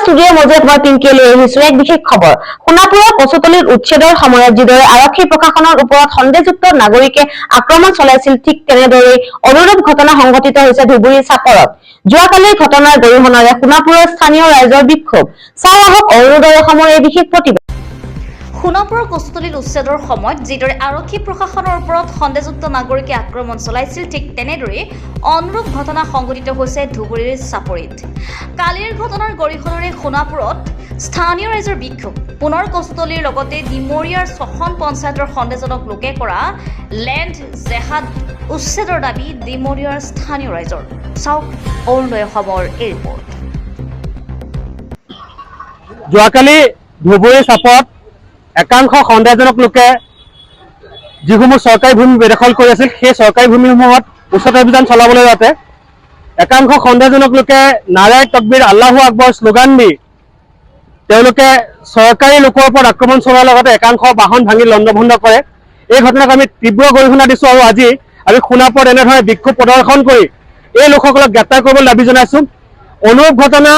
ষ্টুডিঅ'ৰ মজিয়াত মই পিংকিয়ে লৈ আহিছো এক বিশেষ খবৰ। সোণাপুৰৰ কচুতলীৰ উচ্ছেদৰ সময়ত যিদৰে আৰক্ষী প্ৰশাসনৰ ওপৰত সন্দেহযুক্ত নাগৰিকে আক্ৰমণ চলাইছিল, ঠিক তেনেদৰেই অনুৰূপ ঘটনা সংঘটিত হৈছে ধুবুৰীৰ চাপৰত। যোৱাকালিৰ ঘটনাৰ গৰিহণাৰে সোণাপুৰৰ স্থানীয় ৰাইজৰ বিক্ষোভ। চাওঁ আহক অৰুণোদয় অসমৰ এই বিশেষ প্ৰতিবেদন। সোণাপুৰৰ কচুতলীত উচ্ছেদৰ সময়ত যিদৰে আৰক্ষী প্ৰশাসনৰ ওপৰত সন্দেহযুক্ত নাগৰিকে আক্ৰমণ চলাইছিল, ঠিক তেনেদৰেই অনুৰূপ ঘটনা সংঘটিত হৈছে ধুবুৰীৰ চাপৰিত। কালিৰ ঘটনাৰ গৰিহণাৰে সোণাপুৰত স্থানীয় ৰাইজৰ বিক্ষোভ। পুনৰ কচুতলীৰ লগতে ডিমৰীয়াৰ 6খন পঞ্চায়তৰ সন্দেহজনক লোকে কৰা লেণ্ড জেহাদ উচ্ছেদৰ দাবী ডিমৰীয়াৰ স্থানীয় ৰাইজৰ। চাওক অৰুণোদয় অসমৰ এই ৰিপৰ্ট। যোৱাকালি ধুবুৰী চাপত একাংশ সন্দেহজনক লোকে যিসমূহ চৰকাৰী ভূমি বেদখল কৰি আছিল, সেই চৰকাৰী ভূমিসমূহত উচ্ছেদ অভিযান চলাবলৈ যাওঁতে একাংশ সন্দেহজনক লোকে নাৰায়ে তকবীৰ আল্লাহু আকবৰ শ্লোগান দি তেওঁলোকে চৰকাৰী লোকৰ ওপৰত আক্ৰমণ চলোৱাৰ লগতে একাংশ বাহন ভাঙি লণ্ডভণ্ড কৰে। এই ঘটনাক আমি তীব্ৰ গৰিহণা দিছোঁ আৰু আজি আমি সোণাপুৰত এনেধৰণে বিক্ষোভ প্ৰদৰ্শন কৰি এই লোকসকলক গ্ৰেপ্তাৰ কৰিবলৈ দাবী জনাইছোঁ। অনুৰূপ ঘটনা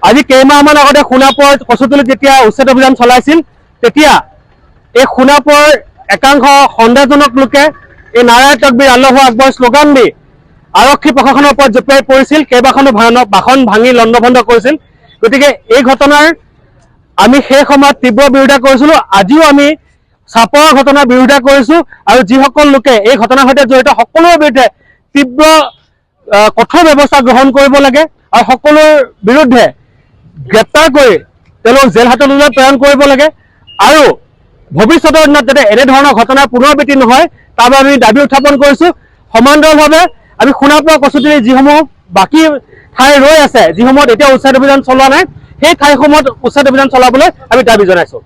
আজি কেইমাহমান আগতে সোণাপুৰত কচুতলীত যেতিয়া উচ্ছেদ অভিযান চলাইছিল, তেতিয়া এই সোণাপুৰৰ একাংশ সন্দেহজনক লোকে এই নাৰায়ে তকবীৰ আল্লাহু আকবৰ শ্লোগান দি আৰক্ষী প্ৰশাসনৰ ওপৰত জঁপিয়াই পৰিছিল, কেইবাখনো বাহন ভাঙি লণ্ডভণ্ড কৰিছিল। গতিকে এই ঘটনাৰ আমি সেই সময়ত তীব্ৰ বিৰোধিতা কৰিছিলোঁ। আজিও আমি চাপৰৰ ঘটনাৰ বিৰোধিতা কৰিছোঁ আৰু যিসকল লোকে এই ঘটনাৰ সৈতে জড়িত সকলোৰে বিৰুদ্ধে তীব্ৰ কঠোৰ ব্যৱস্থা গ্ৰহণ কৰিব লাগে আৰু সকলোৰ বিৰুদ্ধে গ্ৰেপ্তাৰ কৰি তেওঁলোকক জেল হাজতলৈ প্ৰেৰণ কৰিব লাগে আৰু ভৱিষ্যতৰ দিনত যাতে এনেধৰণৰ ঘটনাৰ পুনৰাবৃত্তি নহয় তাৰ বাবে আমি দাবী উত্থাপন কৰিছোঁ। সমান্তৰালভাৱে আমি সোণাপুৰৰ কচুতলীৰ যিসমূহ বাকী ঠাই ৰৈ আছে, যিসমূহত এতিয়া উচ্ছেদ অভিযান চলোৱা নাই, সেই ঠাইসমূহত উচ্ছেদ অভিযান চলাবলৈ আমি দাবী জনাইছোঁ।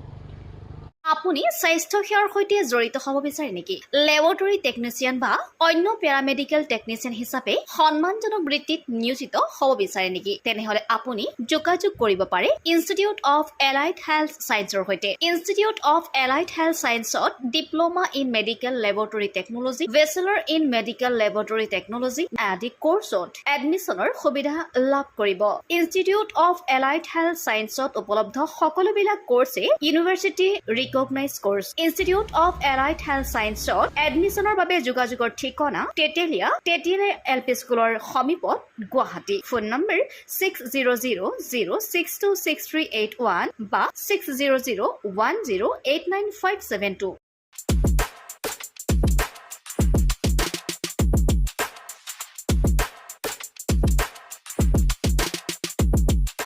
আপুনি স্বাস্থ্য সেৱাৰ সৈতে জড়িত হ'ব বিচাৰে নেকি? লেবৰেটৰী টেকনিচিয়ান বা অন্য পেৰামেডিকেল টেকনিচিয়ান হিচাপে সন্মানজনক বৃত্তিত নিয়োজিত হ'ব বিচাৰে নেকি? তেনেহ'লে আপুনি যোগাযোগ কৰিব পাৰে ইনষ্টিটিউট অফ এলাইড হেল্থ ছায়েন্সৰ সৈতে। ইনষ্টিটিউট অফ এলাইড হেল্থ ছায়েন্সত diploma in medical laboratory technology, bachelor in medical laboratory technology আদি কোৰ্চত এডমিশ্যনৰ সুবিধা লাভ কৰিব। ইনষ্টিটিউট অফ এলাইড হেল্থ ছায়েন্সত উপলব্ধ সকলোবিলাক কোৰ্ছে university recognise course. Institute of allied health ছায়েন্সত এডমিশ্যনৰ বাবে যোগাযোগৰ ঠিকনা তেতেলিয়া LP স্কুলৰ সমীপত, গুৱাহাটী। ফোন নম্বৰ 600006263881 বা 6001089572।